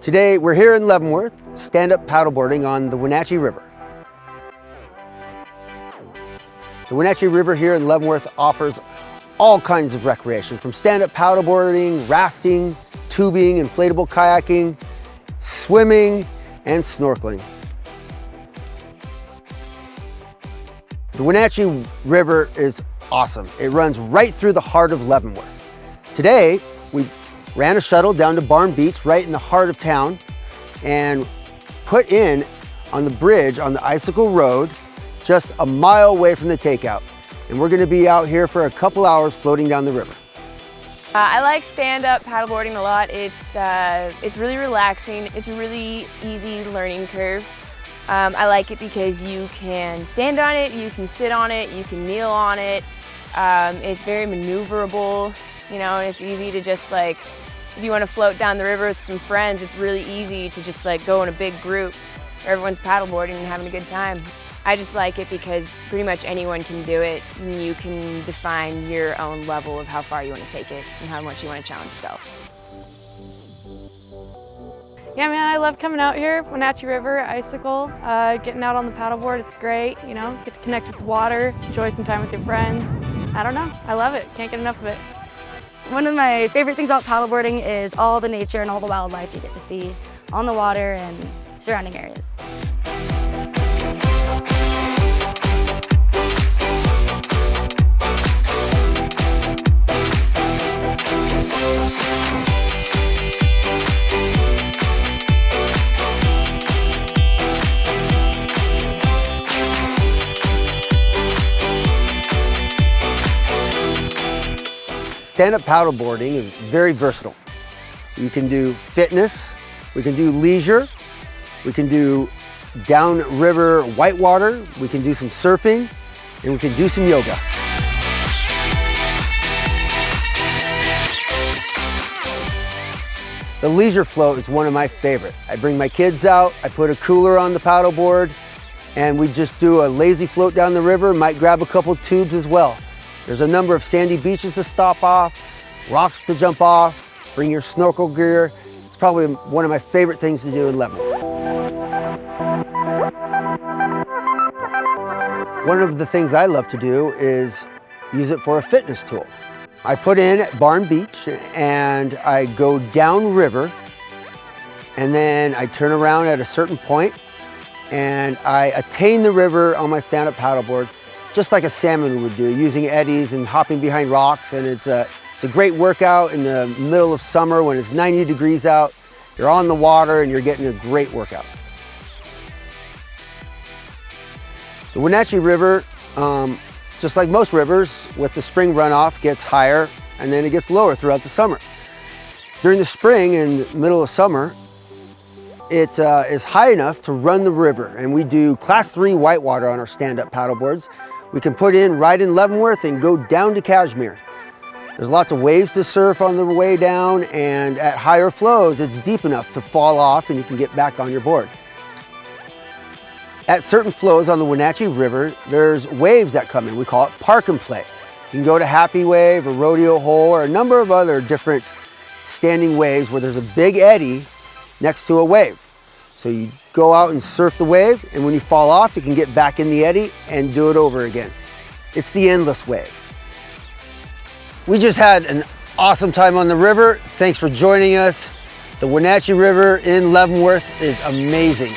Today we're here in Leavenworth, stand-up paddleboarding on the Wenatchee River. The Wenatchee River here in Leavenworth offers all kinds of recreation, from stand-up paddleboarding, rafting, tubing, inflatable kayaking, swimming, and snorkeling. The Wenatchee River is awesome. It runs right through the heart of Leavenworth. Today, we ran a shuttle down to Barn Beach right in the heart of town and put in on the bridge on the Icicle Road just a mile away from the takeout. And we're gonna be out here for a couple hours floating down the river. I like stand-up paddleboarding a lot. It's really relaxing. It's a really easy learning curve. I like it because you can stand on it, you can sit on it, you can kneel on it. It's very maneuverable. You know, it's easy to just like, if you want to float down the river with some friends, it's really easy to just like go in a big group where everyone's paddleboarding and having a good time. I just like it because pretty much anyone can do it, and you can define your own level of how far you want to take it and how much you want to challenge yourself. Yeah, man, I love coming out here, Wenatchee River, Icicle, getting out on the paddleboard. It's great, you know, get to connect with the water, enjoy some time with your friends. I don't know, I love it, can't get enough of it. One of my favorite things about paddleboarding is all the nature and all the wildlife you get to see on the water and surrounding areas. Stand-up paddleboarding is very versatile. You can do fitness, we can do leisure, we can do downriver whitewater, we can do some surfing, and we can do some yoga. The leisure float is one of my favorite. I bring my kids out, I put a cooler on the paddleboard, and we just do a lazy float down the river, might grab a couple tubes as well. There's a number of sandy beaches to stop off, rocks to jump off, bring your snorkel gear. It's probably one of my favorite things to do in Leavenworth. One of the things I love to do is use it for a fitness tool. I put in at Barn Beach and I go downriver, and then I turn around at a certain point and I attain the river on my stand-up paddleboard, just like a salmon would do, using eddies and hopping behind rocks. And it's a great workout in the middle of summer when it's 90 degrees out. You're on the water and you're getting a great workout. The Wenatchee River, just like most rivers, with the spring runoff, gets higher and then it gets lower throughout the summer. During the spring and middle of summer, it is high enough to run the river, and we do class 3 whitewater on our stand-up paddleboards. We can put in right in Leavenworth and go down to Cashmere. There's lots of waves to surf on the way down, and at higher flows, it's deep enough to fall off and you can get back on your board. At certain flows on the Wenatchee River, there's waves that come in. We call it park and play. You can go to Happy Wave or Rodeo Hole or a number of other different standing waves where there's a big eddy next to a wave. So you go out and surf the wave, and when you fall off, you can get back in the eddy and do it over again. It's the endless wave. We just had an awesome time on the river. Thanks for joining us. The Wenatchee River in Leavenworth is amazing.